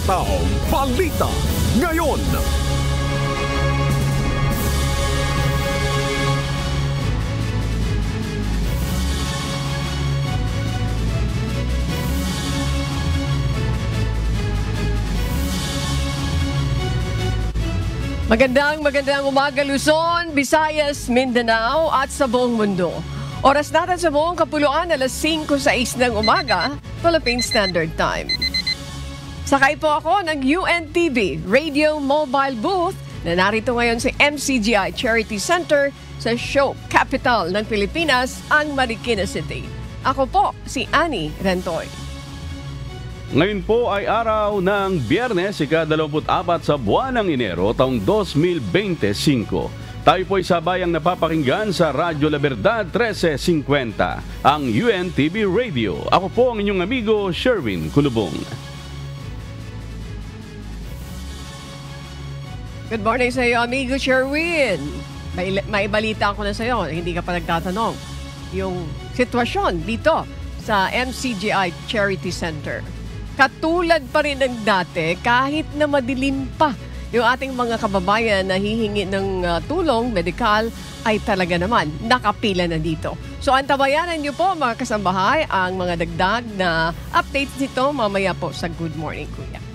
Hataw Balita ngayon. Magandang umaga Luzon, Visayas, Mindanao at sa buong mundo. Oras natin sa buong kapuluan, alas 5:06 ng umaga, Philippine Standard Time. Sakay po ako ng UNTV Radio Mobile Booth na narito ngayon sa MCGI Charity Center sa Show Capital ng Pilipinas, ang Marikina City. Ako po si Annie Rentoy. Ngayon po ay araw ng Biyernes, ika-24 sa buwan ng Enero, taong 2025. Tayo po ay sabayang napapakinggan sa Radyo La Verdad 1350, ang UNTV Radio. Ako po ang inyong amigo, Sherwin Kulubong. Good morning sa iyo, amigo Sherwin. May balita ako na sa iyo, hindi ka pa nagtatanong. Yung sitwasyon dito sa MCGI Charity Center. Katulad pa rin ng dati, kahit na madilim pa yung ating mga kababayan na hihingi ng tulong medikal, ay talaga naman nakapila na dito. So antabayanan niyo po mga kasambahay ang mga dagdag na updates nito mamaya po sa Good Morning Kuya.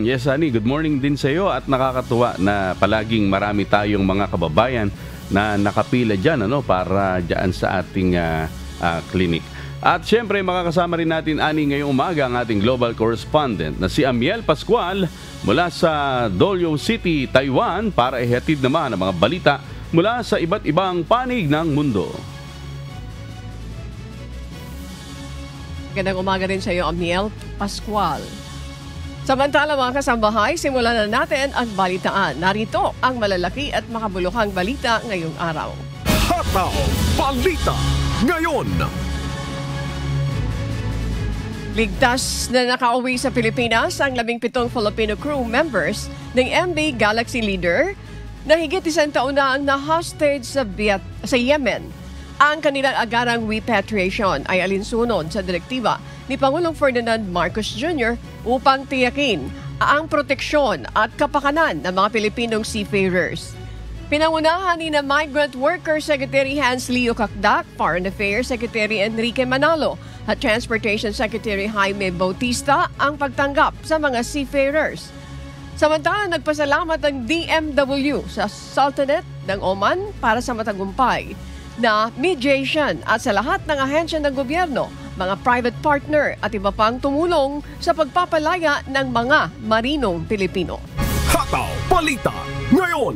Yes, Annie, good morning din sa iyo at nakakatuwa na palaging marami tayong mga kababayan na nakapila dyan para dyan sa ating clinic. At siyempre makakasama rin natin, Ani, ngayong umaga ang ating global correspondent na si Amiel Pascual mula sa Dolio City, Taiwan para ihatid naman ang mga balita mula sa iba't ibang panig ng mundo. Magandang umaga rin sa iyo, Amiel Pascual. Samantala mga kasambahay, simulan na natin ang balitaan. Narito ang malalaki at makabuluhang balita ngayong araw. Hataw Balita ngayon. Ligtas na nakauwi sa Pilipinas ang 17 Filipino crew members ng MV Galaxy Leader na higit isang taon na ang na-hostage sa Yemen. Ang kanilang agarang repatriation ay alinsunod sa direktiba ni Pangulong Ferdinand Marcos Jr. upang tiyakin ang proteksyon at kapakanan ng mga Pilipinong seafarers. Pinangunahan ni na Migrant Worker Secretary Hans Leo Cacdac, Foreign Affairs Secretary Enrique Manalo at Transportation Secretary Jaime Bautista ang pagtanggap sa mga seafarers. Samantala, nagpasalamat ang DMW sa Sultanate ng Oman para sa matagumpay na mediation at sa lahat ng ahensya ng gobyerno, mga private partner at iba pang tumulong sa pagpapalaya ng mga marinong Pilipino. Hataw Balita ngayon.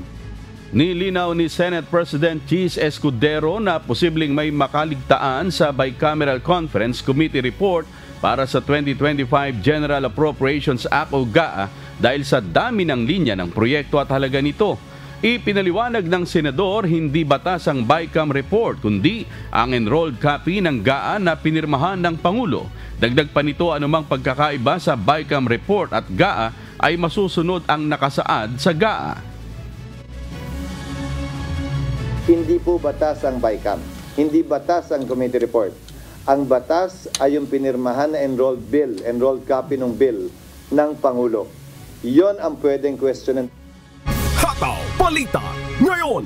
Nilinaw ni Senate President Cheese Escudero na posibleng may makaligtaan sa Bicameral Conference Committee report para sa 2025 General Appropriations Act o GAA dahil sa dami ng linya ng proyekto at halaga nito. Ipinaliwanag ng senador, hindi batas ang BICAM report kundi ang enrolled copy ng GAA na pinirmahan ng Pangulo. Dagdag pa nito, anumang pagkakaiba sa BICAM report at GAA ay masusunod ang nakasaad sa GAA. Hindi po batas ang BICAM. Hindi batas ang committee report. Ang batas ay yung pinirmahan na enrolled copy ng bill ng Pangulo. Iyon ang pwedeng questionin. Hataw Balita ngayon.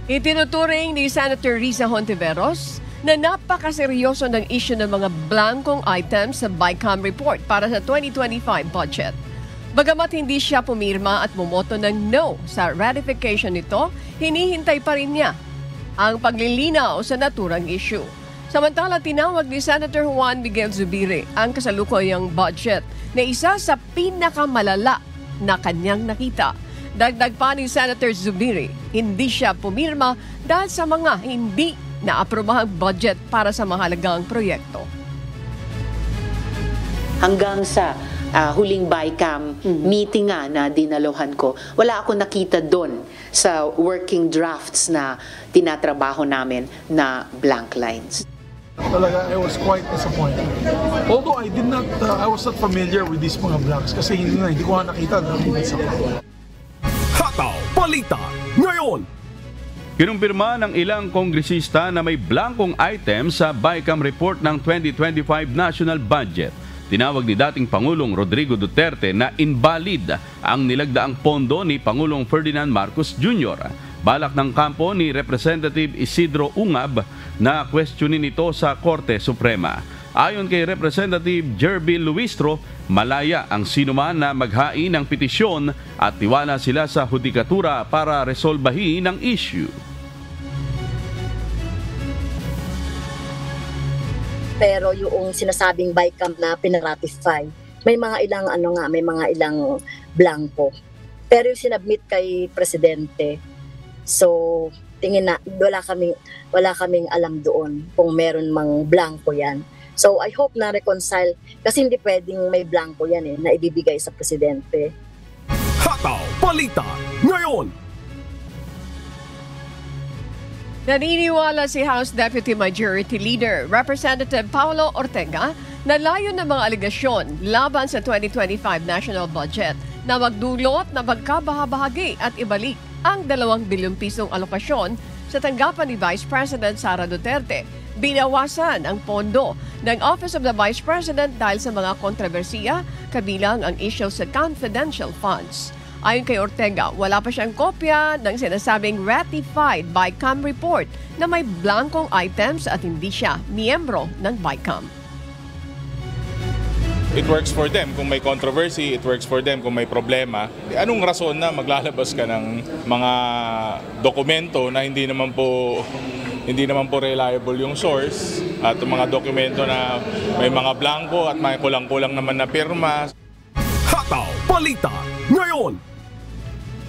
Itinuturing ni Senator Risa Hontiveros na napakaseryoso ng issue ng mga blankong items sa BICAM report para sa 2025 budget. Bagamat hindi siya pumirma at bumoto ng no sa ratification nito, hinihintay pa rin niya ang paglilinaw sa naturang issue. Samantala, tinawag ni Senator Juan Miguel Zubiri ang kasalukuyang budget na isa sa pinakamalala na kanyang nakita. Dagdag pa ni Senator Zubiri, hindi siya pumirma dahil sa mga hindi naaprobahang budget para sa mahalagang proyekto. Hanggang sa huling BICAM meeting nga na dinalohan ko, wala ako nakita doon sa working drafts na tinatrabaho namin na blank lines. Talaga, I was quite disappointed. Although I was not familiar with these mga blanks kasi hindi ko nga nakita. Hataw Balita ngayon. Kinumpirma ng ilang kongresista na may blankong item sa BICAM report ng 2025 national budget. Tinawag ni dating Pangulong Rodrigo Duterte na invalid ang nilagdaang pondo ni Pangulong Ferdinand Marcos Jr. Balak ng kampo ni Representative Isidro Ungab na questionin ito sa Korte Suprema. Ayon kay Representative Jerby Luistro, malaya ang sinuman na maghain ng petisyon at tiwala sila sa hudikatura para resolbahin ang issue. Pero yung sinasabing BICAM na pinaratify, may mga ilang blanco. Pero yung sinabmit kay presidente, so tingin na wala kaming alam doon kung meron mang blanco yan. So I hope na reconcile kasi hindi pwedeng may blanco yan na ibibigay sa presidente. Hataw Balita ngayon. Naniniwala si House Deputy Majority Leader Representative Paulo Ortega na layon ng mga aligasyon laban sa 2025 national budget na magdulot na magkabahabahagi at ibalik ang 2 bilyong pisong alokasyon sa tanggapan ni Vice President Sara Duterte. Binawasan ang pondo ng Office of the Vice President dahil sa mga kontrobersiya kabilang ang issue sa confidential funds. Ayon kay Ortega, wala pa siyang kopya ng sinasabing ratified BICAM report na may blankong items at hindi siya miyembro ng BICAM. It works for them kung may controversy, it works for them kung may problema. Anong rason na maglalabas ka ng mga dokumento na hindi naman po reliable yung source at mga dokumento na may mga blanco at may kulang-kulang naman na pirma. Hataw Balita ngayon.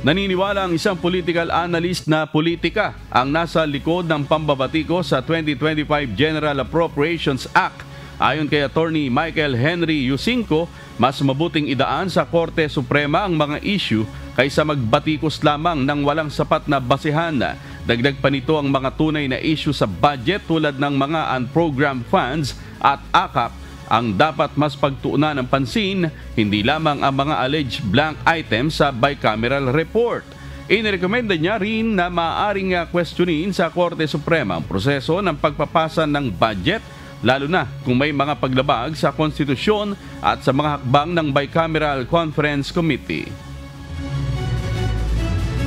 Naniniwala ang isang political analyst na politika ang nasa likod ng pambabatiko sa 2025 General Appropriations Act. Ayon kay Attorney Michael Henry Yusinko, mas mabuting idaan sa Korte Suprema ang mga issue kaysa magbatikos lamang ng walang sapat na basihan. Dagdag pa nito ang mga tunay na issue sa budget tulad ng mga unprogrammed funds at AKAP ang dapat mas pagtuunan ng pansin, hindi lamang ang mga alleged blank items sa bicameral report. Inirekomenda niya rin na maaaring questionin sa Korte Suprema ang proseso ng pagpapasa ng budget, lalo na kung may mga paglabag sa konstitusyon at sa mga hakbang ng Bicameral Conference Committee.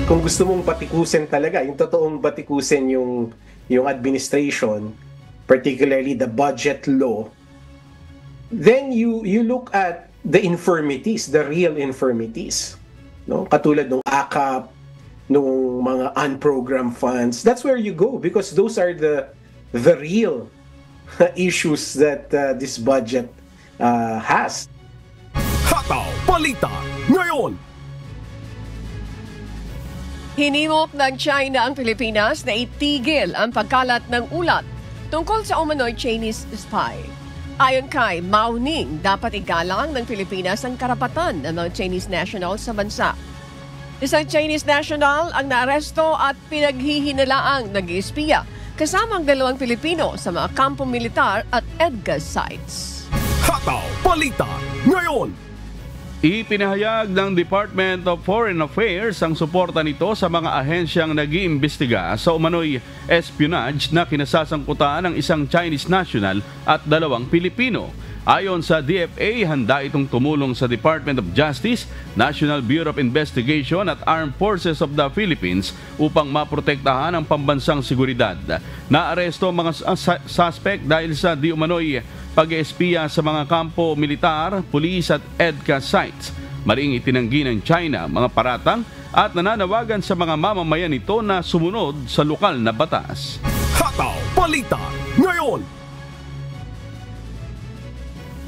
Kung gusto mong batikusin talaga, yung totoong batikusin yung administration, particularly the budget law, then you look at the infirmities, the real infirmities, no? Katulad ng AKAP, nung mga unprogrammed funds. That's where you go because those are the real issues that this budget has. Hataw Balita ngayon. Hinimok ng China ang Pilipinas na itigil ang pagkalat ng ulat tungkol sa umano'y Chinese spy. Ayon kay Mao Ning, dapat igalang ng Pilipinas ang karapatan ng mga Chinese national sa bansa. Isang Chinese national ang naaresto at pinaghihinalaang nag-iispiya kasama ang 2 Pilipino sa mga kampo militar at EDCA sites. Hataw Balita ngayon. Ipinahayag ng Department of Foreign Affairs ang suporta nito sa mga ahensyang nag-iimbestiga sa umano'y espionage na kinasasangkutan ng isang Chinese national at 2 Pilipino. Ayon sa DFA, handa itong tumulong sa Department of Justice, National Bureau of Investigation at Armed Forces of the Philippines upang maprotektahan ang pambansang seguridad. Naaresto ang mga suspect dahil sa di umano'y pag-espiya sa mga kampo militar, pulis at EDCA sites. Maring itinanggi ng China mga paratang at nananawagan sa mga mamamayan nito na sumunod sa lokal na batas. Hataw Balita ngayon.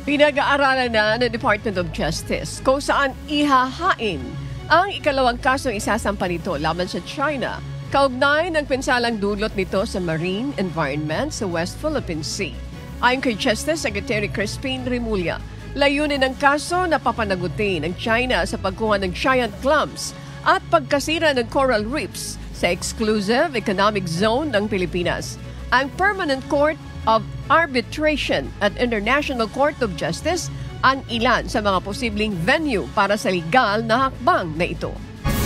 Pinag-aaralan na ng Department of Justice kung saan ihahain ang ikalawang kasong isasampa nito laban sa China kaugnay ng pinsalang dulot nito sa marine environment sa West Philippine Sea. Ayon kay Justice Secretary Crispin Remulla, layunin ng kaso na papanagutin ng China sa pagkuha ng giant clams at pagkasira ng coral reefs sa exclusive economic zone ng Pilipinas. Ang Permanent Court of Arbitration at International Court of Justice ang ilan sa mga posibleng venue para sa legal na hakbang na ito.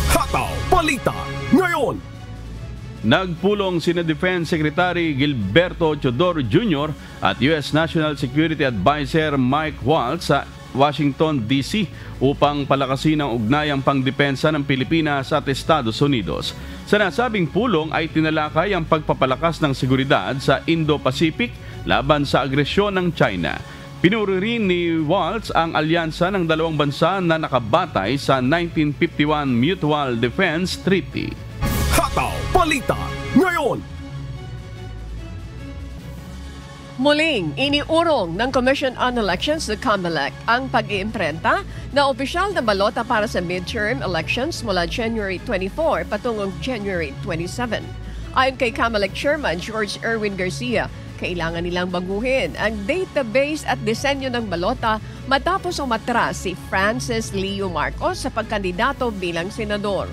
Hataw Balita ngayon. Nagpulong sina Defense Secretary Gilberto Chodor Jr. at U.S. National Security Advisor Mike Waltz sa Washington, D.C. upang palakasin ang ugnayang pangdepensa ng Pilipinas at Estados Unidos. Sa nasabing pulong ay tinalakay ang pagpapalakas ng seguridad sa Indo-Pacific laban sa agresyon ng China. Pinuri rin ni Waltz ang alyansa ng dalawang bansa na nakabatay sa 1951 Mutual Defense Treaty. Hataw Balita ngayon. Muling, iniurong ng Commission on Elections sa COMELEC ang pag-iimprenta na opisyal na balota para sa midterm elections mula January 24 patungong January 27. Ayon kay COMELEC Chairman George Erwin Garcia, kailangan nilang baguhin ang database at disenyo ng balota matapos umatras si Francis Leo Marcos sa pagkandidato bilang senador.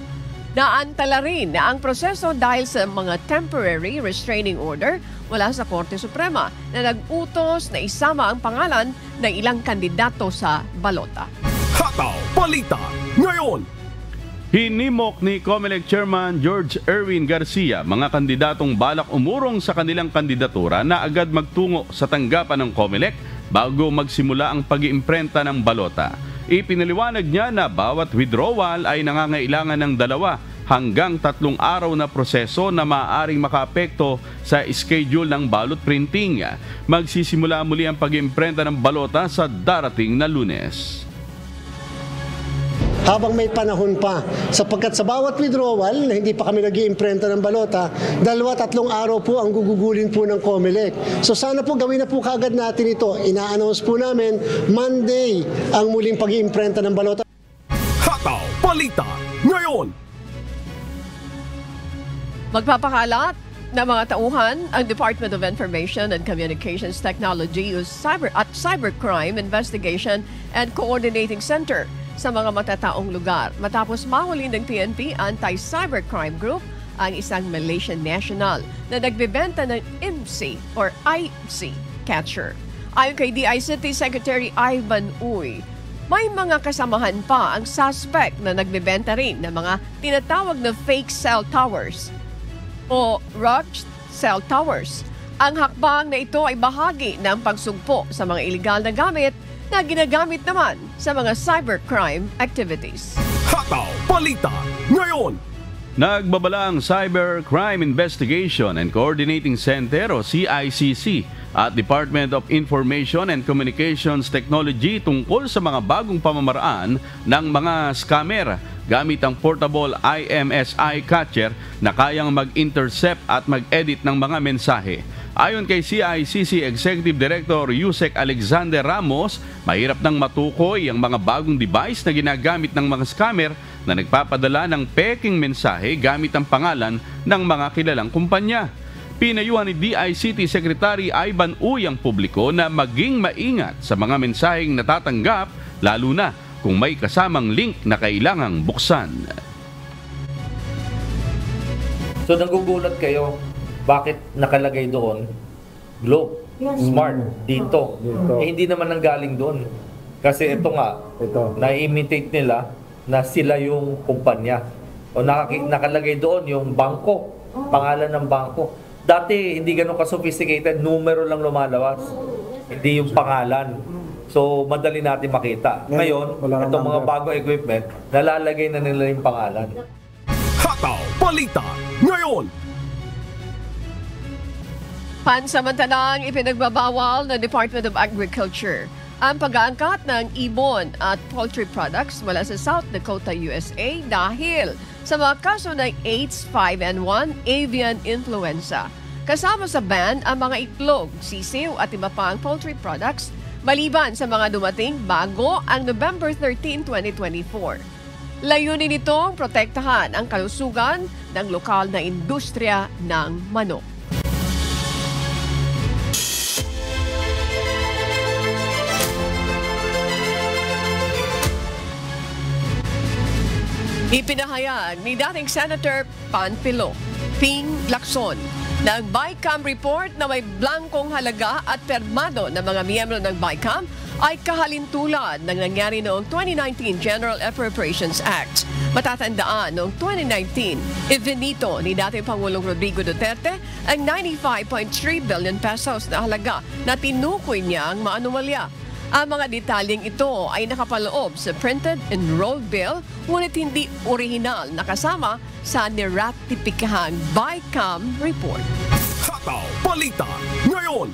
Naantala rin na ang proseso dahil sa mga temporary restraining order mula sa Korte Suprema na nag-utos na isama ang pangalan ng ilang kandidato sa balota. Hataw Balita ngayon. Hinimok ni COMELEC Chairman George Erwin Garcia mga kandidatong balak umurong sa kanilang kandidatura na agad magtungo sa tanggapan ng COMELEC bago magsimula ang pag-iimprenta ng balota. Ipinaliwanag niya na bawat withdrawal ay nangangailangan ng 2 hanggang 3 araw na proseso na maaaring makaapekto sa schedule ng ballot printing. Magsisimula muli ang pag-iimprenta ng balota sa darating na Lunes. Habang may panahon pa, sapagkat sa bawat withdrawal na hindi pa kami nag-iimprenta ng balota, 2-3 araw po ang gugugulin po ng COMELEC. So sana po gawin na po kaagad natin ito. Ina-announce po namin Monday ang muling pag-iimprenta ng balota. Hataw Balita ngayon. Magpapakalat ng mga tauhan ang Department of Information and Communications Technology at Cybercrime Investigation and Coordinating Center sa mga matataong lugar matapos mahuli ng PNP Anti-Cybercrime Group ang isang Malaysian national na nagbebenta ng IMSI or IC catcher. Ayon kay DICT Secretary Ivan Uy, may mga kasamahan pa ang suspect na nagbebenta rin ng mga tinatawag na fake cell towers o rogue cell towers. Ang hakbang na ito ay bahagi ng pagsugpo sa mga iligal na gamit na ginagamit naman sa mga cybercrime activities. Hataw Balita ngayon. Nagbabala ang Cybercrime Investigation and Coordinating Center o CICC at Department of Information and Communications Technology tungkol sa mga bagong pamamaraan ng mga scammer gamit ang portable IMSI catcher na kayang mag-intercept at mag-edit ng mga mensahe. Ayon kay CICC Executive Director Yusek Alexander Ramos, mahirap nang matukoy ang mga bagong device na ginagamit ng mga scammer na nagpapadala ng peking mensahe gamit ang pangalan ng mga kilalang kumpanya. Pinayuhan ni DICT Secretary Ivan Uy ang publiko na maging maingat sa mga mensaheng natatanggap, lalo na kung may kasamang link na kailangang buksan. So nagugulat kayo, bakit nakalagay doon Globe, Smart, dito. Hindi naman nanggaling doon. Kasi ito nga, na-imitate nila na sila yung kumpanya. O nakalagay doon yung bangko, pangalan ng bangko. Dati hindi ganun ka-sophisticated, numero lang lumalabas. Hindi yung pangalan. So madali natin makita. Ngayon, itong mga bagong equipment, nalalagay na nila yung pangalan. Hataw Balita ngayon. Pansamantalang ipinagbabawal ng Department of Agriculture ang pag-aangkat ng ibon at poultry products mula sa South Dakota, USA dahil sa mga kaso ng H5N1 avian influenza. Kasama sa ban ang mga itlog, sisiw at iba pang poultry products maliban sa mga dumating bago ang November 13, 2024. Layunin nitong protektahan ang kalusugan ng lokal na industriya ng manok. Ipinahayag ni dating Senator Panfilo Ping Lacson na ang BICAM report na may blankong halaga at permado ng mga miyembro ng BICAM ay kahalintulad ng nangyari noong 2019 General Appropriations Act. Matatandaan, noong 2019, ivinito ni dating Pangulong Rodrigo Duterte ang 95.3 billion pesos na halaga na tinukoy niyang maanumalya. Ang mga detalyeng ito ay nakapaloob sa printed enrolled bill, ngunit hindi orihinal na kasama sa niratipikahang BICAM report. Hataw Balita ngayon.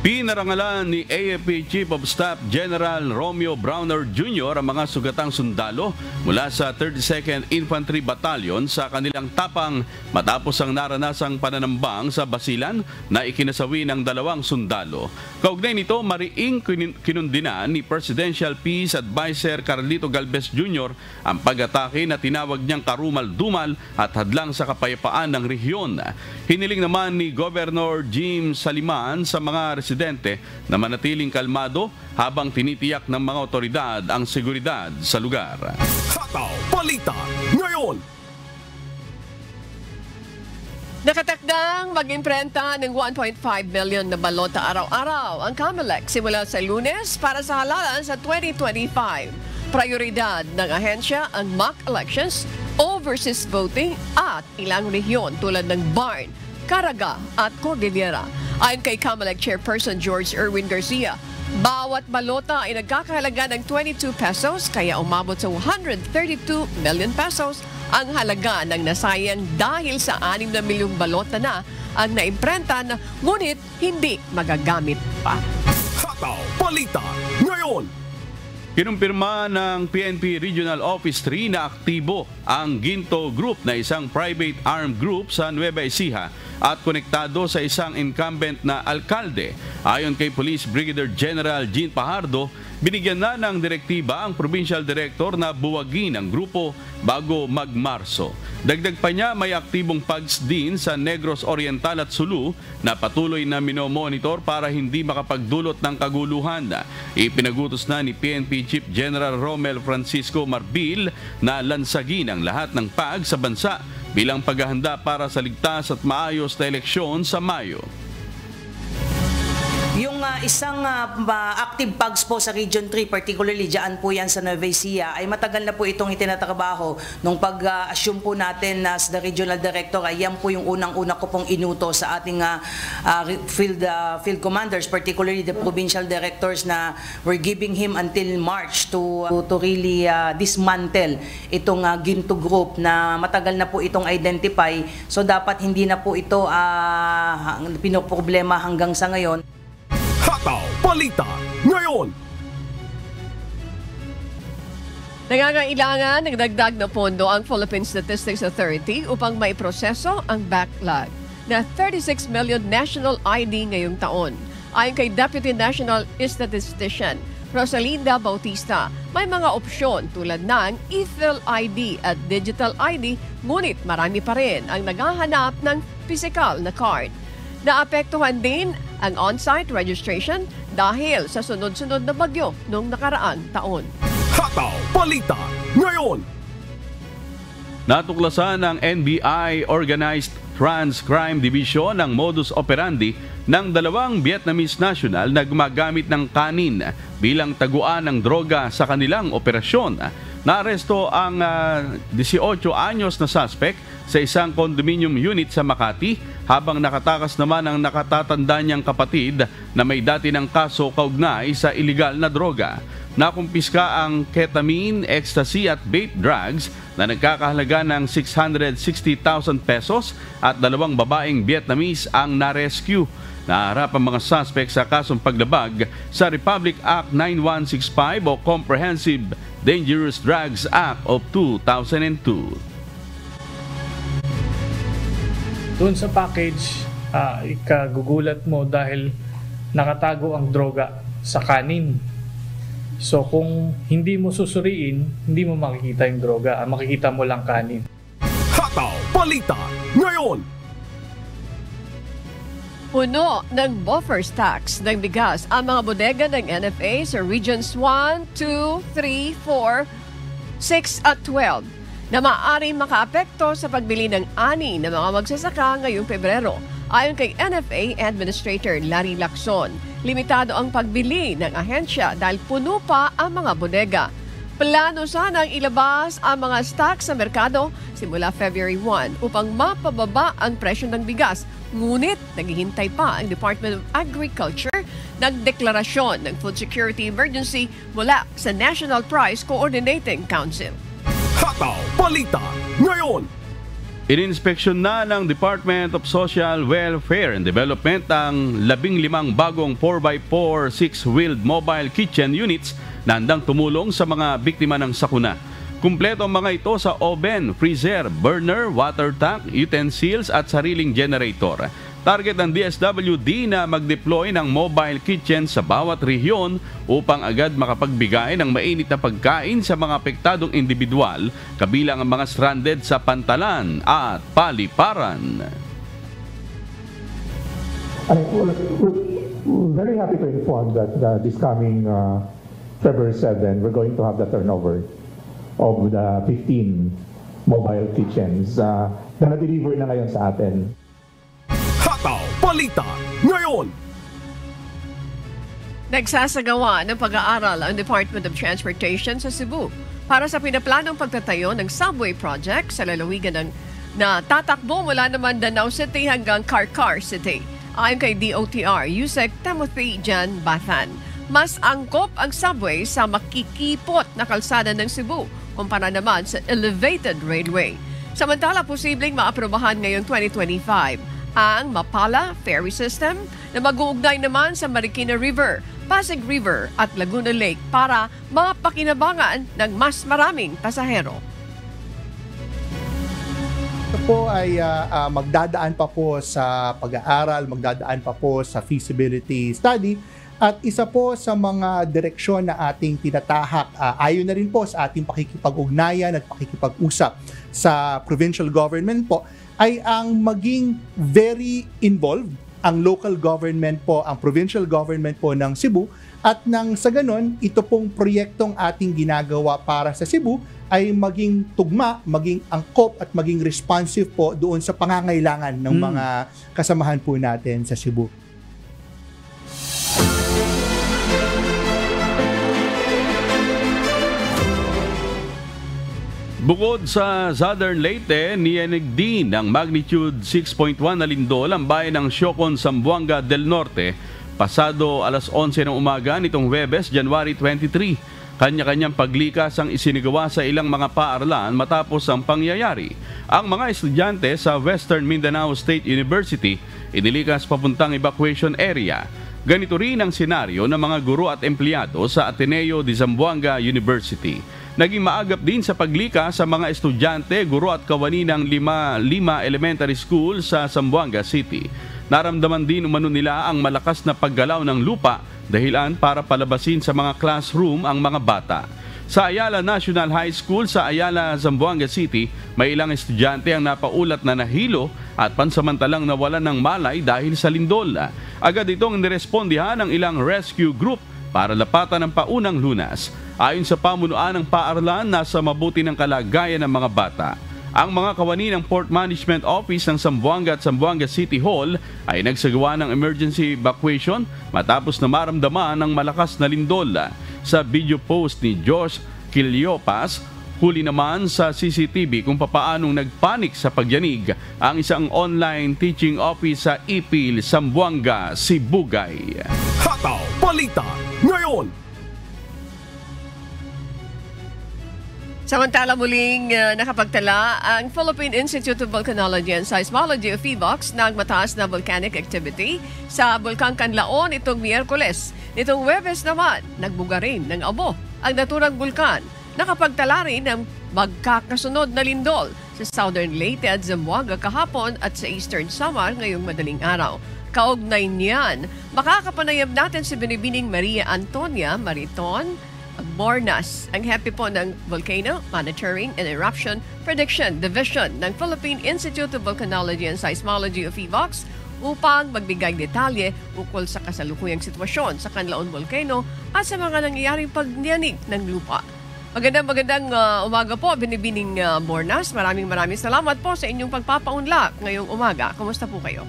Pinarangalan ni AFP Chief of Staff General Romeo Browner Jr. ang mga sugatang sundalo mula sa 32nd Infantry Battalion sa kanilang tapang matapos ang naranasang pananambang sa basilan na ikinasawi ng 2 sundalo. Kaugnay nito, mariing kinundina ni Presidential Peace Advisor Carlito Galvez Jr. ang pag-atake na tinawag niyang karumal-dumal at hadlang sa kapayapaan ng rehiyon. Hiniling naman ni Governor Jim Saliman sa mga residente na manatiling kalmado habang tinitiyak ng mga otoridad ang seguridad sa lugar. Hataw Balita ngayon. Nakatakdang mag-imprenta ng 1.5 million na balota araw-araw ang COMELEC simula sa Lunes para sa halalan sa 2025. Prioridad ng ahensya ang mock elections, overseas voting at ilang rehiyon tulad ng Barn, Caraga at Cordillera. Ayon kay COMELEC Chairperson George Erwin Garcia, bawat balota ay nagkakahalaga ng 22 pesos kaya umabot sa 132 million pesos ang halaga ng nasayang dahil sa 6 na milyong balota na ang naimprenta na ngunit hindi magagamit pa. Hataw Balita ngayon. Kinumpirma ng PNP Regional Office 3 na aktibo ang Ginto Group na isang private armed group sa Nueva Ecija at konektado sa isang incumbent na alkalde. Ayon kay Police Brigadier General Jean Pajardo, binigyan na ng direktiba ang Provincial Director na buwagin ang grupo bago magmarso. Dagdag pa niya, may aktibong PAGS din sa Negros Oriental at Sulu na patuloy na minomonitor para hindi makapagdulot ng kaguluhan. Ipinagutos na ni PNP Chief General Romel Francisco Marbil na lansagin ang lahat ng PAGS sa bansa bilang paghahanda para sa ligtas at maayos na eleksyon sa Mayo. Yung isang active PAGS po sa Region 3, particularly dyan po yan sa Nueva Ecija, ay matagal na po itong itinatrabaho. Nung pag-assume po natin as the Regional Director, ay yan po yung unang-una ko pong inuto sa ating field commanders, particularly the Provincial Directors, na we're giving him until March to really dismantle itong Ginto Group na matagal na po itong identify. So dapat hindi na po ito pinoproblema hanggang sa ngayon. Hataw Balita ngayon. Nangangailangan ng dagdag na pondo ang Philippine Statistics Authority upang maiproseso ang backlog na 36 million national ID ngayong taon. Ayon kay Deputy National Statistician Rosalinda Bautista, may mga opsyon tulad ng e-Phil ID at digital ID, ngunit marami pa rin ang naghahanap ng physical na card. Naapektuhan din ang on-site registration dahil sa sunod-sunod na bagyo noong nakaraang taon. Hataw Balita ngayon. Natuklasan ng NBI Organized Trans-Crime Division ang modus operandi ng 2 Vietnamese national na gumagamit ng kanin bilang taguan ng droga sa kanilang operasyon. Naaresto ang 18 anyos na suspect sa isang condominium unit sa Makati habang nakatakas naman ang nakatatanda niyang kapatid na may dati ng kaso kaugnay sa iligal na droga. Nakumpiska ang ketamine, ecstasy at vape drugs na nagkakahalaga ng 660,000 pesos at 2 babaeng Vietnamese ang na-rescue. Naharap ang mga suspect sa kasong paglabag sa Republic Act 9165 o Comprehensive Dangerous Drugs Act of 2002. Doon sa package, ikagugulat mo dahil nakatago ang droga sa kanin. So kung hindi mo susuriin, hindi mo makikita yung droga. Makikita mo lang kanin. Hataw Balita ngayon. Puno ng buffer stocks ng bigas ang mga bodega ng NFA sa Regions 1, 2, 3, 4, 6 at 12 na maaaring makaapekto sa pagbili ng ani ng mga magsasaka ngayong Pebrero. Ayon kay NFA Administrator Larry Lacson, limitado ang pagbili ng ahensya dahil puno pa ang mga bodega. Plano sanang ilabas ang mga stock sa merkado simula February 1 upang mapababa ang presyo ng bigas. Ngunit naghihintay pa ang Department of Agriculture ng deklarasyon ng food security emergency mula sa National Price Coordinating Council. Hataw Balita ngayon. Ininspeksyon na ng Department of Social Welfare and Development ang 15 bagong 4x4 6-wheeled mobile kitchen units na handang tumulong sa mga biktima ng sakuna. Kumpleto ang mga ito sa oven, freezer, burner, water tank, utensils at sariling generator. Target ng DSWD na mag-deploy ng mobile kitchen sa bawat rehiyon upang agad makapagbigay ng mainit na pagkain sa mga apektadong individual, kabilang ang mga stranded sa Pantalan at Paliparan. We're very happy to inform that this coming February 7, we're going to have the turnover of the 15 mobile kitchens na na-deliver na ngayon sa atin. Hataw Balita ngayon. Nagsasagawa ng pag-aaral ang Department of Transportation sa Cebu para sa pinaplanong pagtatayo ng subway project sa lalawigan ng na tatakbo mula naman Danao City hanggang Carcar City. Ayon kay DOTR, Yusek Timothy Jan Bathan, mas angkop ang subway sa makikipot na kalsada ng Cebu kumpara naman sa elevated railway. Samantala, posibleng maaprobahan ngayong 2025 ang Mapala Ferry System na mag-uugnay naman sa Marikina River, Pasig River at Laguna Lake para mapakinabangan ng mas maraming pasahero. Ito po ay magdadaan pa po sa pag-aaral, magdadaan pa po sa feasibility study at isa po sa mga direksyon na ating tinatahak ayon na rin po sa ating pakikipag-ugnayan at pakikipag-usap sa provincial government po ay ang maging very involved ang local government po, ang provincial government po ng Cebu at nang sa ganon, ito pong proyektong ating ginagawa para sa Cebu ay maging tugma, maging angkop at maging responsive po doon sa pangangailangan ng mga kasamahan po natin sa Cebu. Bukod sa Southern Leyte, niyanig din ng magnitude 6.1 na lindol ang bayan ng Siocon, Zamboanga del Norte pasado alas 11 ng umaga nitong Huwebes, January 23. Kanya-kanyang paglikas ang isinagawa sa ilang mga paaralan matapos ang pangyayari. Ang mga estudyante sa Western Mindanao State University inilikas papuntang evacuation area. Ganito rin ang senaryo ng mga guro at empleyado sa Ateneo de Zamboanga University. Naging maagap din sa paglikas sa mga estudyante, guro at kawani ng Lima Elementary School sa Zamboanga City. Naramdaman din umano nila ang malakas na paggalaw ng lupa dahilan para palabasin sa mga classroom ang mga bata. Sa Ayala National High School sa Ayala, Zamboanga City, may ilang estudyante ang napaulat na nahilo at pansamantalang nawalan ng malay dahil sa lindol. Agad itong nirespondihan ng ilang rescue group para lapatan ang paunang lunas. Ayon sa pamunuan ng paaralan, nasa mabuti ng kalagayan ng mga bata. Ang mga kawani ng Port Management Office ng Zamboanga at Zamboanga City Hall ay nagsagawa ng emergency evacuation matapos na maramdaman ng malakas na lindol. Sa video post ni Josh Quiliopas, huli naman sa CCTV kung papaanong nagpanik sa pagyanig ang isang online teaching office sa Ipil, Zamboanga, Sibugay. Hataw Balita ngayon. Samantala muling nakapagtala ang Philippine Institute of Volcanology and Seismology o PHIVOLCS ng mataas na volcanic activity sa Bulkang Canlaon itong Miyerkules. Nitong Huwebes naman, nagbuga rin ng abo ang naturang bulkan. Nakapagtala rin ng magkakasunod na lindol sa Southern Leyte at Zamboanga kahapon at sa Eastern Samar ngayong madaling araw. Kaugnay niyan, makakapanayam natin si Binibining Maria Antonia Mariton Bornas, ang hepe po ng Volcano Monitoring and Eruption Prediction Division ng Philippine Institute of Volcanology and Seismology o PHIVOLCS upang magbigay detalye ukol sa kasalukuyang sitwasyon sa Canlaon Volcano at sa mga nangyayaring pagniyanig ng lupa. Magandang umaga po, Binibining Bornas. Maraming salamat po sa inyong pagpapaunlak ngayong umaga. Kumusta po kayo?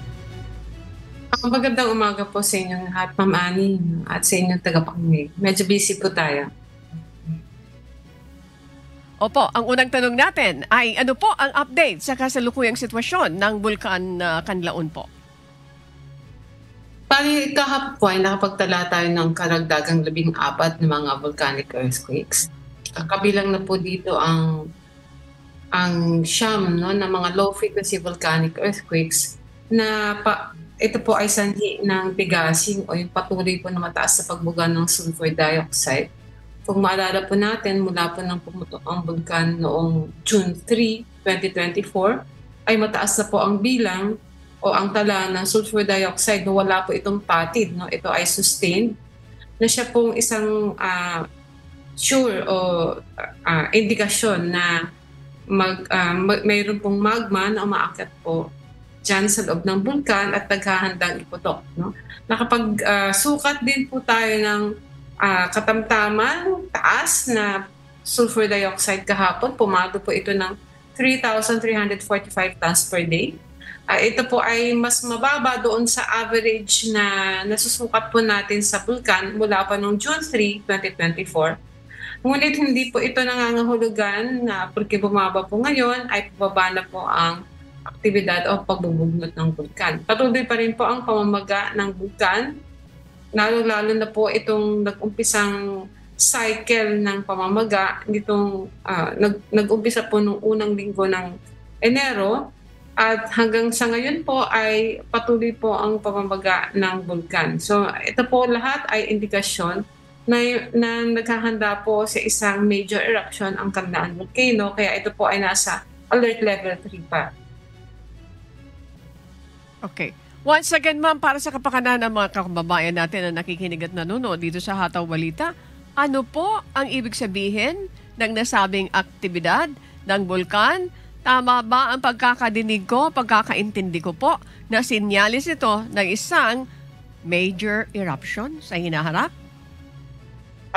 Magandang umaga po sa inyong lahat, Ma'am Annie, at sa inyong tagapakinig. Medyo busy po tayo. Opo, ang unang tanong natin ay ano po ang update sa kasalukuyang sitwasyon ng Bulkan Kanlaon po? Bali, kahapon po ay nakapagtala tayo ng karagdagang 14 na mga volcanic earthquakes. Kabilang na po dito ang siyam, no, na mga low-frequency volcanic earthquakes na ito po ay sanhi ng tigasing o yung patuloy po na mataas sa pagbuga ng sulfur dioxide. Kung maalala po natin, mula po nang pumutok ang bulkan noong June 3, 2024, ay mataas na po ang bilang o ang tala ng sulfur dioxide na wala po itong patid. No? Ito ay sustained na siya pong isang sure o indikasyon na mayroon pong magma na umaakyat po dyan sa loob ng bulkan at naghahandang iputok. No? Nakapag-sukat din po tayo ng katamtaman, taas na sulfur dioxide kahapon. Pumalo po ito ng 3,345 tons per day. Ito po ay mas mababa doon sa average na nasusukat po natin sa bulkan mula pa noong June 3, 2024. Ngunit hindi po ito nangangahulugan na porque bumaba po ngayon ay pababa na po ang aktibidad o pagbubugnot ng bulkan. Patuloy pa rin po ang pamamaga ng bulkan. Lalo na po itong nag-umpisang cycle ng pamamaga nitong nag-umpisa po nung unang linggo ng Enero at hanggang sa ngayon po ay patuloy po ang pamamaga ng bulkan. So ito po lahat ay indikasyon na naghahanda po sa isang major eruption ang Kanlaon Volcano, kaya ito po ay nasa alert level 3 pa. Okay. Once again, ma'am, para sa kapakanan ng mga kababayan natin na nakikinig at nanonood dito sa Hataw Balita, ano po ang ibig sabihin ng nasabing aktibidad ng bulkan? Tama ba ang pagkakadinig ko, pagkakaintindi ko po na sinyalis ito ng isang major eruption sa hinaharap?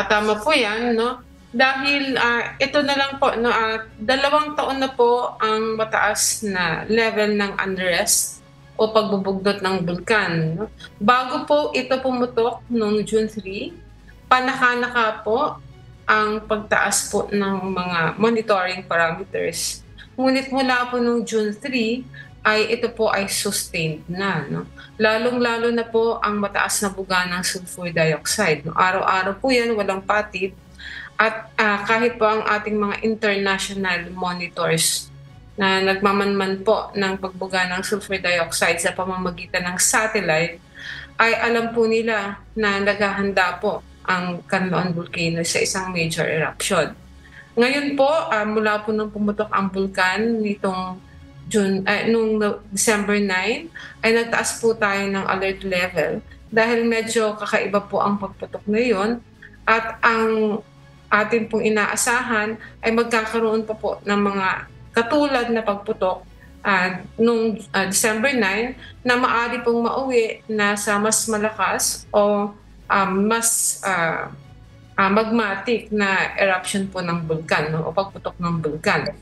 At tama po yan, no? Dahil ito na lang po, no, 2 taon na po ang mataas na level ng unrest o pagbubugnot ng bulkan. No? Bago po ito pumutok noong June 3, panaka-naka po ang pagtaas po ng mga monitoring parameters. Ngunit mula po noong June 3, ay ito po ay sustained na. No? Lalong-lalo na po ang mataas na buga ng sulfur dioxide. No? Araw-araw po yan, walang patid. At kahit po ang ating mga international monitors na nagmamanman po ng pagbuga ng sulfur dioxide sa pamamagitan ng satellite, ay alam po nila na naghahanda po ang Kanlaon Volcano sa isang major eruption. Ngayon po, mula po nung pumutok ang bulkan nitong noong December 9, ay nagtaas po tayo ng alert level dahil medyo kakaiba po ang pagputok na yun at ang atin pong inaasahan ay magkakaroon pa po ng mga katulad na pagputok noong December 9 na maaari pong mauwi na sa mas malakas o mas magmatic na eruption po ng bulkan, no? O pagputok ng bulkan.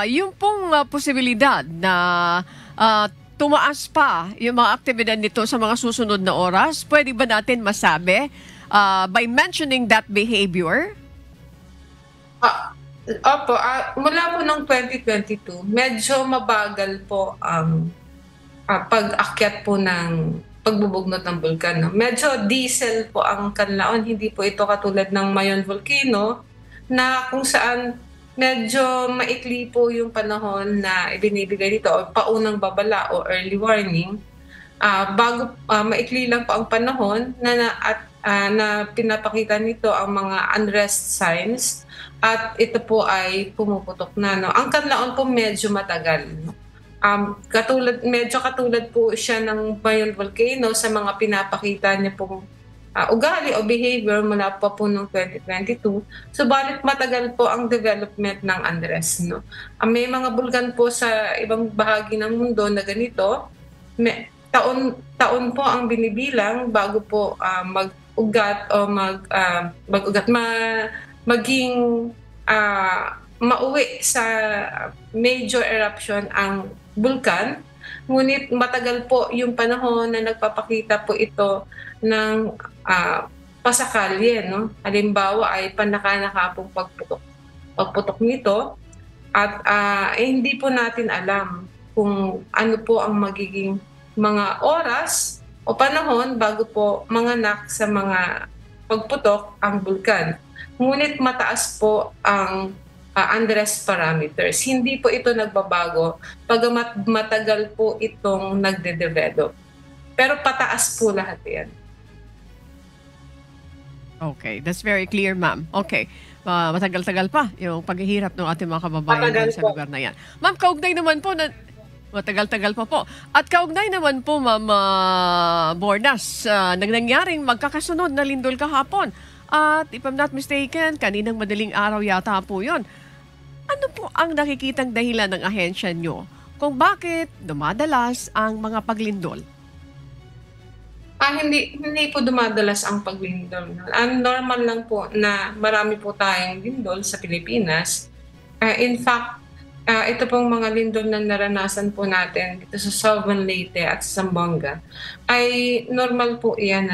Yung pong posibilidad na tumaas pa yung mga aktibidad nito sa mga susunod na oras, pwede ba natin masabi by mentioning that behavior? Opo, mula po ng 2022, medyo mabagal po ang pag-akyat po ng pagbubugnot ng bulkan. No? Medyo diesel po ang Kanlaon, hindi po ito katulad ng Mayon Volcano na kung saan medyo maikli po yung panahon na ibinibigay dito o paunang babala o early warning. Maikli lang po ang panahon na pinapakita nito ang mga unrest signs at ito po ay pumuputok na. No? Ang Kanlaon po medyo matagal. No? Medyo katulad po siya ng Mayon Volcano sa mga pinapakita niya pong ugali o behavior mula pa po noong 2022. Subalit matagal po ang development ng unrest. No? May mga bulkan po sa ibang bahagi ng mundo na ganito. Taon po ang binibilang bago po mag-ugat o maging mauwi sa major eruption ang bulkan. Ngunit matagal po yung panahon na nagpapakita po ito ng pasakalye, no? Halimbawa ay panaka-naka pong pagputok nito at hindi po natin alam kung ano po ang magiging mga oras o panahon bago po manganak sa mga pagputok ang bulkan. Ngunit mataas po ang unrest parameters. Hindi po ito nagbabago pagamat matagal po itong nagde-develop. Pero pataas po lahat yan. Okay, that's very clear, ma'am. Okay, matagal-tagal pa yung paghihirap ng ating mga kababayan dun sa lugar na yan. Ma'am, kaugnay naman po na matagal-tagal pa po. At kaugnay naman po, Ma'am Bordas, nangyaring magkakasunod na lindol kahapon. At if I'm not mistaken, kaninang madaling araw yata po yun. Ano po ang nakikitang dahilan ng ahensya nyo kung bakit dumadalas ang mga paglindol? Hindi po dumadalas ang paglindol. Ang normal lang po na marami po tayong lindol sa Pilipinas. In fact, ito pong mga lindol na naranasan po natin dito sa Southern Leyte at sa Zamboanga ay normal po iyan.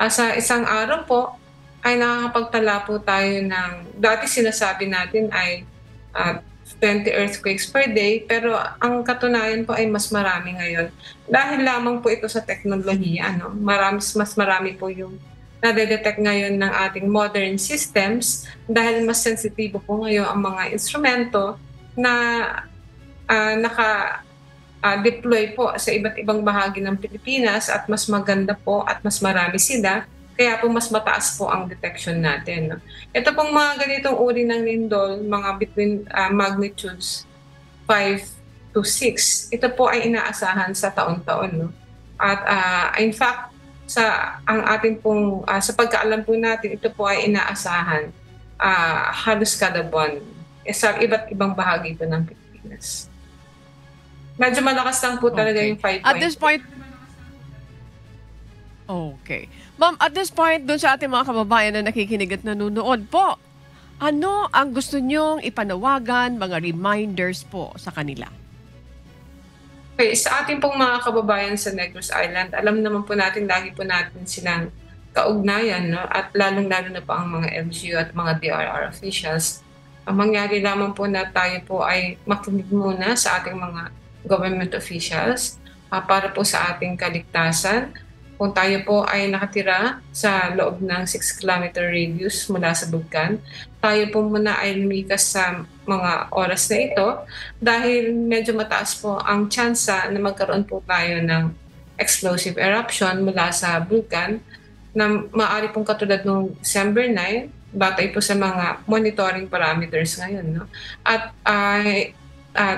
Sa isang araw po ay nakakapagtala po tayo ng, dati sinasabi natin ay 20 earthquakes per day, pero ang katunayan po ay mas marami ngayon. Dahil lamang po ito sa teknolohiya, mas marami po yung nade-detect ngayon ng ating modern systems dahil mas sensitibo po ngayon ang mga instrumento na naka-deploy po sa iba't ibang bahagi ng Pilipinas at mas maganda po at mas marami sila. Kaya po mas mataas po ang detection natin. Ito pong mga ganitong uri ng lindol, mga between magnitudes 5 to 6, ito po ay inaasahan sa taon-taon. At in fact, sa pagkaalam po natin, ito po ay inaasahan halos kada buwan sa iba't ibang bahagi po ng Pilipinas. Medyo malakas lang po talaga yung 5.8. At this point, okay. Ma'am, at this point, doon sa ating mga kababayan na nakikinig at nanonood po, ano ang gusto nyong ipanawagan, mga reminders po sa kanila? Okay, sa ating pong mga kababayan sa Negros Island, alam naman po natin, lagi po natin silang kaugnayan, at lalong-lalo na po ang mga LGU at mga DRR officials. Ang mangyari lamang po na tayo po ay makinig muna sa ating mga government officials para po sa ating kaligtasan. Kung tayo po ay nakatira sa loob ng 6-kilometer radius mula sa bulkan, tayo po muna ay lumikas sa mga oras na ito dahil medyo mataas po ang tsansa na magkaroon po tayo ng explosive eruption mula sa bulkan na maaari pong katulad noong December 9, batay po sa mga monitoring parameters ngayon. At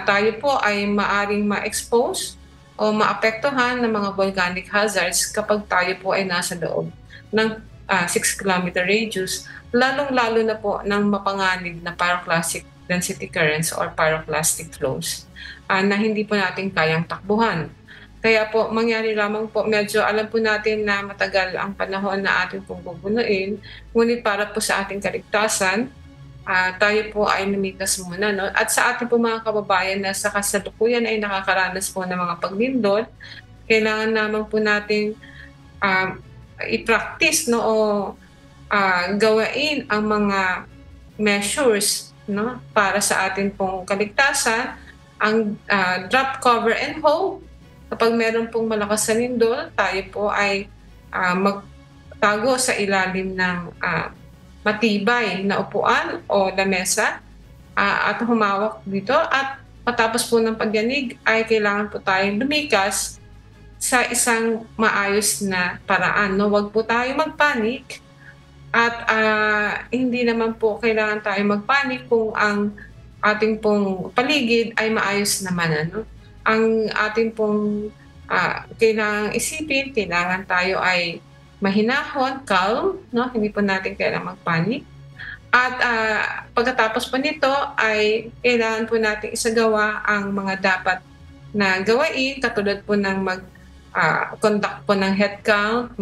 tayo po ay maaring ma-expose o maapektuhan ng mga volcanic hazards kapag tayo po ay nasa loob ng 6-kilometer radius, lalong-lalo na po ng mapanganib na pyroclastic density currents or pyroclastic flows na hindi po natin kayang takbuhan. Kaya po, mangyari lamang po, medyo alam po natin na matagal ang panahon na ating pong bubunuin, ngunit para po sa ating kaligtasan, tayo po ay lumikas muna. At sa ating po mga kababayan na sa kasalukuyan ay nakakaranas po ng mga paglindol, kailangan naman po natin i-practice o gawain ang mga measures para sa ating pong kaligtasan, ang drop, cover, and hold. Kapag meron pong malakas na lindol, tayo po ay magtago sa ilalim ng matibay na upuan o lamesa at humawak dito. At matapos po ng pagyanig ay kailangan po tayong lumikas sa isang maayos na paraan. Huwag po tayo magpanik at hindi naman po kailangan tayo magpanik kung ang ating pong paligid ay maayos naman. Ang ating pong kailangang isipin, kailangan tayo ay mahinahon, calm, hindi po natin kailangang magpanik. At pagkatapos po nito ay kailangan po natin isagawa ang mga dapat na gawain, katulad po ng conduct po ng head count,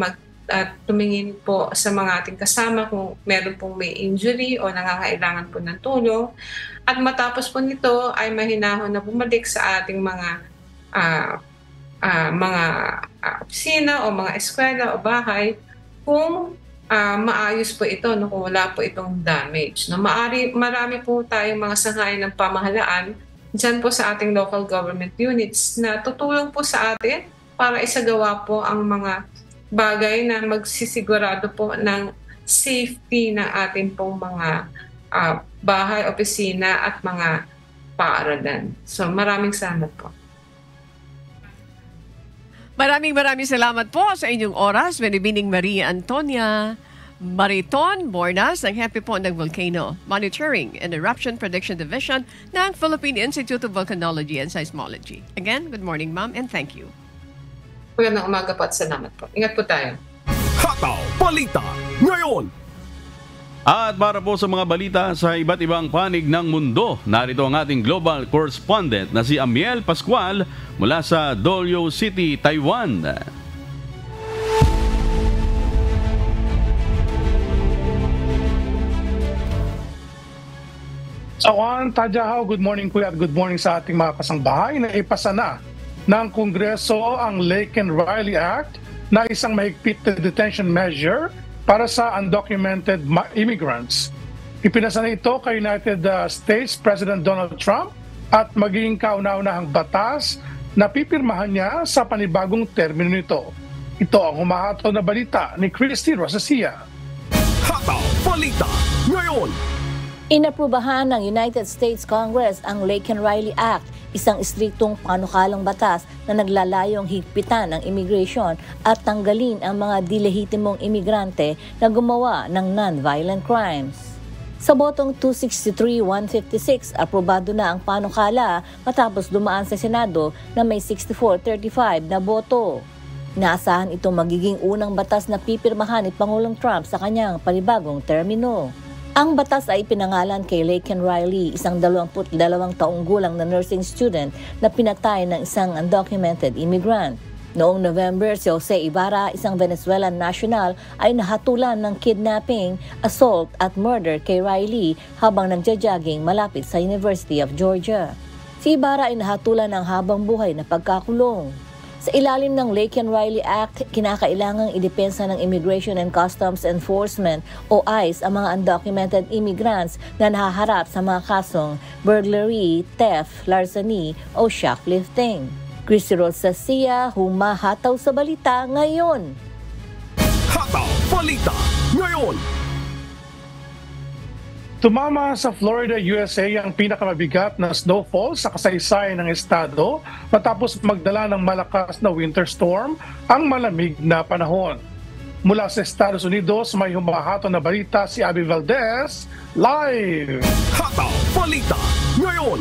tumingin po sa mga ating kasama kung meron pong may injury o nangangailangan po ng tulong. At matapos po nito ay mahinahon na bumalik sa ating mga opisina o mga eskwela o bahay kung maayos po ito no, kung wala po itong damage. No, marami po tayong mga sanghayan ng pamahalaan dyan po sa ating local government units na tutulong po sa atin para isagawa po ang mga bagay na magsisigurado po ng safety ng ating pong mga bahay, opisina at mga paaralan. So maraming salamat po. Maraming salamat po sa inyong oras. Binibining Maria Antonia Mariton Bornas, ang hepe po ng Volcano Monitoring and Eruption Prediction Division ng Philippine Institute of Volcanology and Seismology. Again, good morning ma'am and thank you. Magandang umaga po at salamat po. Ingat po tayo. Hataw Balita Ngayon. At para po sa mga balita sa iba't ibang panig ng mundo, narito ang ating global correspondent na si Amiel Pascual mula sa Dolio City, Taiwan. Juan Tajahaw, good morning kuya at good morning sa ating mga kasangbahay na ipasa na ng Kongreso ang Lake and Riley Act na isang mahigpit na detention measure para sa undocumented immigrants. Ipinasa na ito kay United States President Donald Trump at magiging kauna-unahang batas na pipirmahan niya sa panibagong termino nito. Ito ang humahatol na balita ni Christy Rosacia. Hataw Balita Ngayon. Inaprubahan ng United States Congress ang Lake and Riley Act, isang istriktong panukalang batas na naglalayong higpitan ang immigration at tanggalin ang mga dilehitimong imigrante na gumawa ng non-violent crimes. Sa botong 263-156, aprobado na ang panukala matapos dumaan sa Senado na may 64-35 na boto. Inaasahan itong magiging unang batas na pipirmahan ni Pangulong Trump sa kanyang panibagong termino. Ang batas ay pinangalan kay Laken Riley, isang 22 taong gulang na nursing student na pinatay ng isang undocumented immigrant. Noong November, si Jose Ibarra, isang Venezuelan national, ay nahatulan ng kidnapping, assault at murder kay Riley habang nagja-jogging malapit sa University of Georgia. Si Ibarra ay nahatulan ng habang buhay na pagkakulong. Sa ilalim ng Lake and Riley Act, kinakailangang idepensa ng Immigration and Customs Enforcement o ICE ang mga undocumented immigrants na nahaharap sa mga kasong burglary, theft, larceny o shoplifting. Christy Rosacia, humahataw sa balita ngayon. Hataw Balita Ngayon. Tumama sa Florida, USA ang pinakamabigat na snowfall sa kasaysayan ng estado matapos magdala ng malakas na winter storm ang malamig na panahon. Mula sa Estados Unidos, may humahato na balita si Abby Valdez, live! Hataw Balita Ngayon.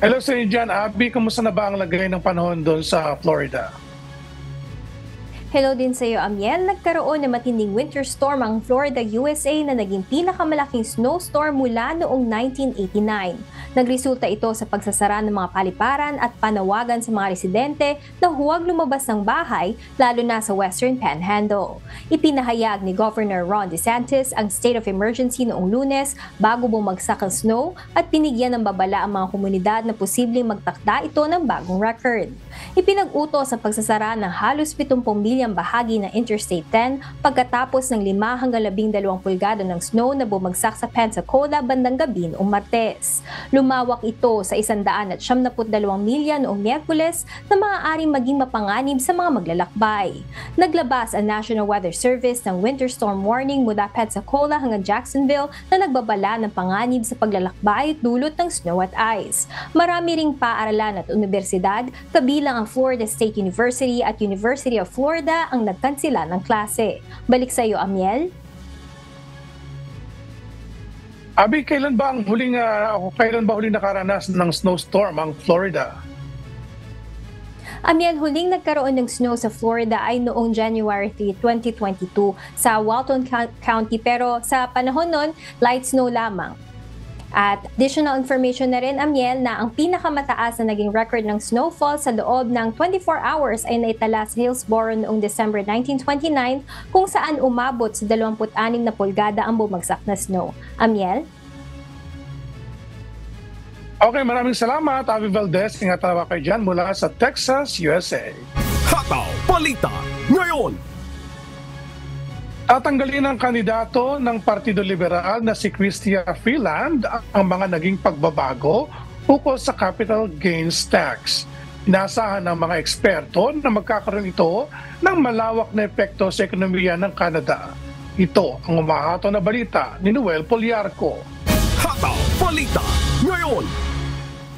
Hello sa inyo dyan, Abby. Kumusta na ba ang lagay ng panahon doon sa Florida? Hello din sa iyo, Amiel. Nagkaroon ng matinding winter storm ang Florida, USA na naging pinakamalaking snowstorm mula noong 1989. Nagresulta ito sa pagsasara ng mga paliparan at panawagan sa mga residente na huwag lumabas ng bahay, lalo na sa Western Panhandle. Ipinahayag ni Governor Ron DeSantis ang state of emergency noong Lunes bago bumagsak ang snow at binigyan ng babala ang mga komunidad na posibleng magtakda ito ng bagong record. Ipinag-utos ang pagsasara ng halos 70 milyang bahagi ng Interstate 10 pagkatapos ng 5 hanggang 12 pulgada ng snow na bumagsak sa Pensacola bandang gabi noong Martes. Lumawak ito sa 172 milya noong Miyerkules na maaaring maging mapanganib sa mga maglalakbay. Naglabas ang National Weather Service ng winter storm warning mula Pensacola hanggang Jacksonville na nagbabala ng panganib sa paglalakbay dulot ng snow at ice. Marami ring paaralan at universidad, kabilang ang Florida State University at University of Florida ang nagkansela ng klase. Balik sa iyo, Amiel. Abi, kailan ba huling nakaranas ng snowstorm ang Florida? Amiel, huling nagkaroon ng snow sa Florida ay noong January 3, 2022 sa Walton County, pero sa panahon nun, light snow lamang. At additional information na rin, Amiel, na ang pinakamataas na naging record ng snowfall sa loob ng 24 hours ay naitala sa Hillsboro noong December 1929 kung saan umabot sa 26 na pulgada ang bumagsak na snow. Amiel? Okay, maraming salamat, Abby Valdez. Ingat na kayo dyan mula sa Texas, USA. Hataw Balita Ngayon. Tatanggalin ng kandidato ng Partido Liberal na si Chrystia Freeland ang mga naging pagbabago ukol sa capital gains tax. Inaasahan ng mga eksperto na magkakaroon ito ng malawak na epekto sa ekonomiya ng Canada. Ito ang umahato na balita ni Noel Poliarco. Hataw Balita ngayon.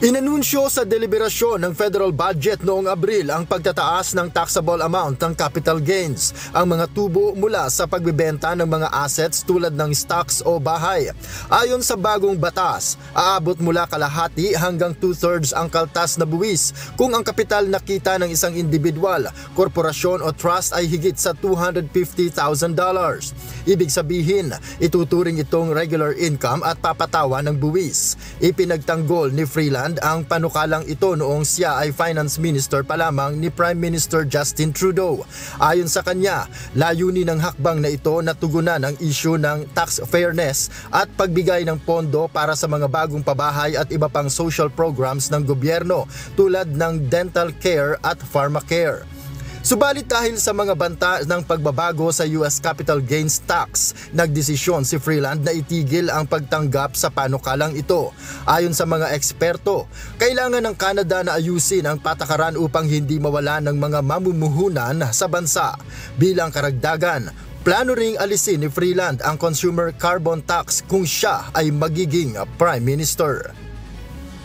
Inanunsyo sa deliberasyon ng federal budget noong Abril ang pagtataas ng taxable amount ng capital gains, ang mga tubo mula sa pagbebenta ng mga assets tulad ng stocks o bahay. Ayon sa bagong batas, aabot mula kalahati hanggang 2/3 ang kaltas na buwis kung ang kapital na kita ng isang individual, korporasyon o trust ay higit sa $250,000. Ibig sabihin, ituturing itong regular income at papatawa ng buwis. Ipinagtanggol ni Freeland ang panukalang ito noong siya ay finance minister pa lamang ni Prime Minister Justin Trudeau. Ayon sa kanya, layunin ng hakbang na ito na tugunan ang issue ng tax fairness at pagbigay ng pondo para sa mga bagong pabahay at iba pang social programs ng gobyerno tulad ng dental care at pharmacare. Subalit dahil sa mga banta ng pagbabago sa US capital gains tax, nagdesisyon si Freeland na itigil ang pagtanggap sa panukalang ito. Ayon sa mga eksperto, kailangan ng Canada na ayusin ang patakaran upang hindi mawala ng mga mamumuhunan sa bansa. Bilang karagdagan, plano ring alisin ni Freeland ang consumer carbon tax kung siya ay magiging Prime Minister.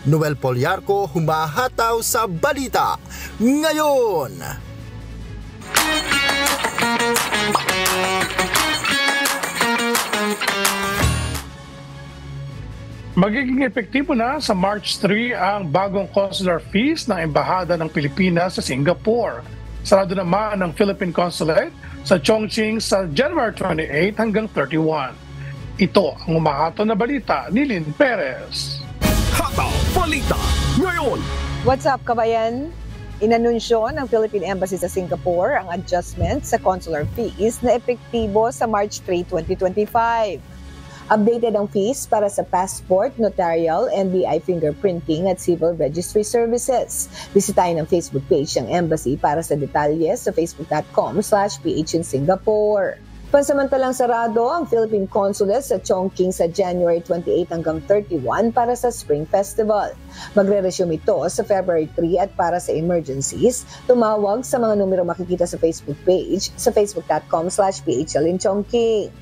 Noel Poliarco, humahataw sa balita ngayon. Magiging epektibo na sa March 3 ang bagong consular fees ng Embahada ng Pilipinas sa Singapore. Sarado naman ang Philippine Consulate sa Chongqing sa January 28 hanggang 31. Ito ang umahato na balita ni Lynn Perez. Hataw Balita ngayon. What's up, kabayan? Inanunsyo ng Philippine Embassy sa Singapore ang adjustment sa consular fees na epektibo sa March 3, 2025. Updated ang fees para sa passport, notarial, NBI fingerprinting at civil registry services. Bisitahin ang Facebook page ng Embassy para sa detalye sa facebook.com/PH in Singapore. Pansamantalang sarado ang Philippine Consulate sa Chongqing sa January 28 hanggang 31 para sa Spring Festival. Magre-resume ito sa February 3 at para sa emergencies, tumawag sa mga numero makikita sa Facebook page sa facebook.com/PHL in Chongqing.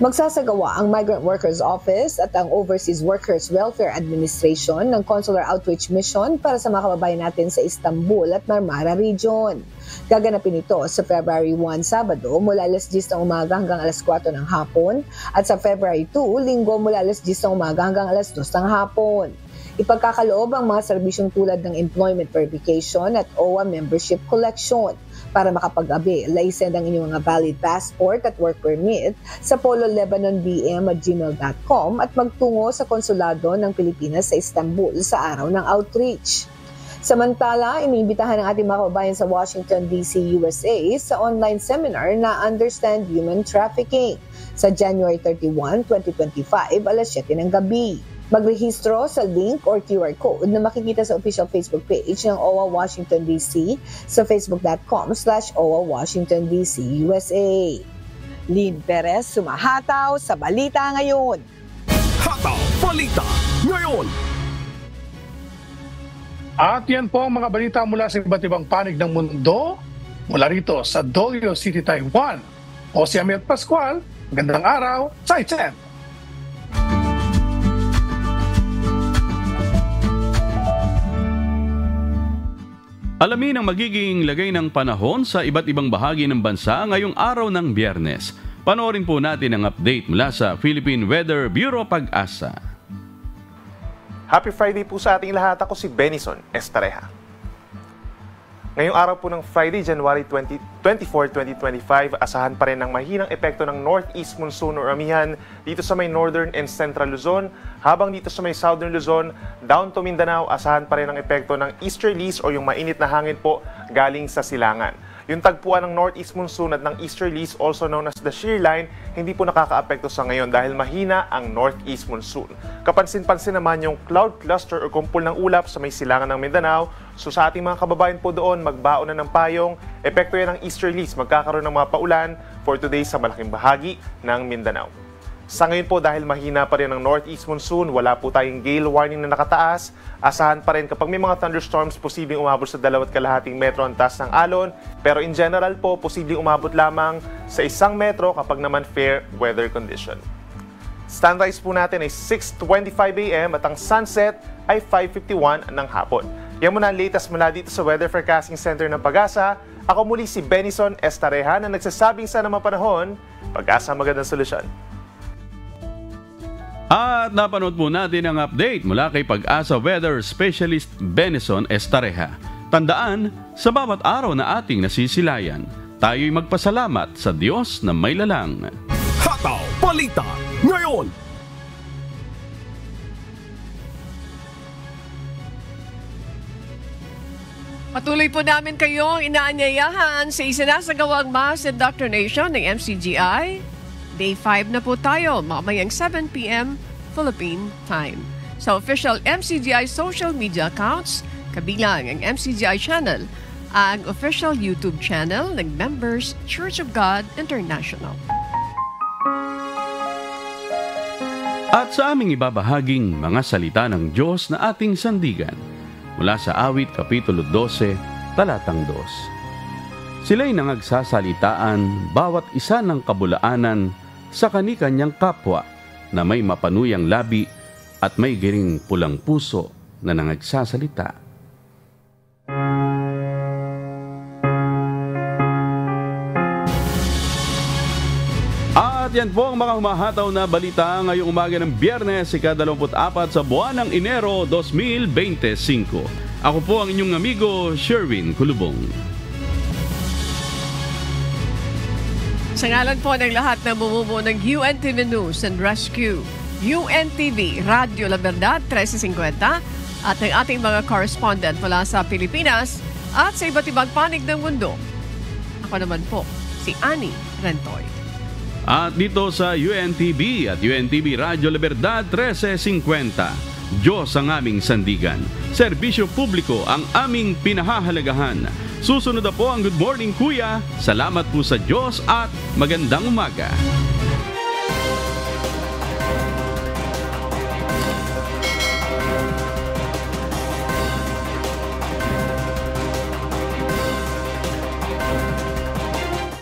Magsasagawa ang Migrant Workers Office at ang Overseas Workers Welfare Administration ng Consular Outreach Mission para sa mga kababayan natin sa Istanbul at Marmara Region. Gaganapin ito sa February 1, Sabado, mula alas 10 ng umaga hanggang alas 4 ng hapon at sa February 2, Linggo, mula alas 10 ng umaga hanggang alas 2 ng hapon. Ipagkakaloob ang mga serbisyong tulad ng employment verification at OWA membership collection. Para makapag-avail, i-send ang inyong mga valid passport at work permit sa pololebanonbm@gmail.com at magtungo sa konsulado ng Pilipinas sa Istanbul sa araw ng outreach. Samantala, iniimbitahan ng ating mga kababayan sa Washington, D.C., USA sa online seminar na Understand Human Trafficking sa January 31, 2025, alas 7 ng gabi. Magrehistro sa link or QR code na makikita sa official Facebook page ng OWA Washington, D.C. sa facebook.com/OWA Washington, D.C., USA. Lynn Perez, sumahataw sa Balita Ngayon. Hataw Balita ngayon. At yan po ang mga balita mula sa iba't ibang panig ng mundo. Mula rito sa Dolio City, Taiwan. O si Amiel Pascual, magandang araw, Zaichen! Alamin ang magiging lagay ng panahon sa iba't ibang bahagi ng bansa ngayong araw ng Biyernes. Panoorin po natin ang update mula sa Philippine Weather Bureau Pag-asa. Happy Friday po sa ating lahat. Ako si Benison Estareja. Ngayong araw po ng Friday, January 24, 2025, asahan pa rin ang mahinang epekto ng Northeast Monsoon or amihan dito sa may Northern and Central Luzon, habang dito sa may Southern Luzon, down to Mindanao, asahan pa rin ang epekto ng easterlies o yung mainit na hangin po galing sa silangan. Yung tagpuan ng northeast monsoon at ng easterlies, also known as the shear line, hindi po nakakaapekto sa ngayon dahil mahina ang northeast monsoon. Kapansin-pansin naman yung cloud cluster o kumpul ng ulap sa may silangan ng Mindanao. So sa ating mga kababayan po doon, magbaon na ng payong. Epekto yan ng easterlies, magkakaroon ng mga paulan for today sa malaking bahagi ng Mindanao. Sa ngayon po, dahil mahina pa rin ang northeast monsoon, wala po tayong gale warning na nakataas. Asahan pa rin kapag may mga thunderstorms, posibleng umabot sa 2.5 metro ang taas ng alon. Pero in general po, posibleng umabot lamang sa 1 metro kapag naman fair weather condition. Sunrise po natin ay 6:25 a.m. at ang sunset ay 5:51 ng hapon. Yan muna ang latest mula dito sa Weather Forecasting Center ng Pag-asa. Ako muli si Benison Estareja na nagsasabing sa naman panahon, Pag-asa magandang solusyon. At napanood po natin ang update mula kay Pag-asa Weather Specialist Benison Estareja. Tandaan, sa bawat araw na ating nasisilayan, tayo'y magpasalamat sa Diyos na may lalang. Hataw Balita Ngayon. Patuloy po namin kayong inaanyayahan sa isinasagawang mass indoctrination ng MCGI. Day 5 na po tayo, mamayang 7 p.m. Philippine time. Sa official MCGI social media accounts, kabilang ang MCGI channel, ang official YouTube channel ng Members Church of God International. At sa aming ibabahaging mga salita ng Diyos na ating sandigan, mula sa Awit Kapitulo 12, Talatang 2. Sila'y nangagsasalitaan bawat isa ng kabulaanan sa kani-kanyang kapwa na may mapanuyang labi at may giring pulang puso na nangagsasalita. At yan po ang mga humahataw na balita ngayong umaga ng Biyernes, ika-24 sa buwan ng Enero 2025. Ako po ang inyong amigo, Sherwin Kulubong. Sa ngalan po ng lahat na bumubuo ng UNTV News and Rescue, UNTV, Radio La Verdad 1350 at ng ating mga correspondent mula sa Pilipinas at sa iba't ibang panig ng mundo. Ako naman po, si Annie Rentoy. At dito sa UNTV at UNTV Radio La Verdad 1350, Diyos ang aming sandigan. Serbisyo publiko ang aming pinahahalagahan. Susunod na po ang Good Morning Kuya. Salamat po sa Diyos at magandang umaga.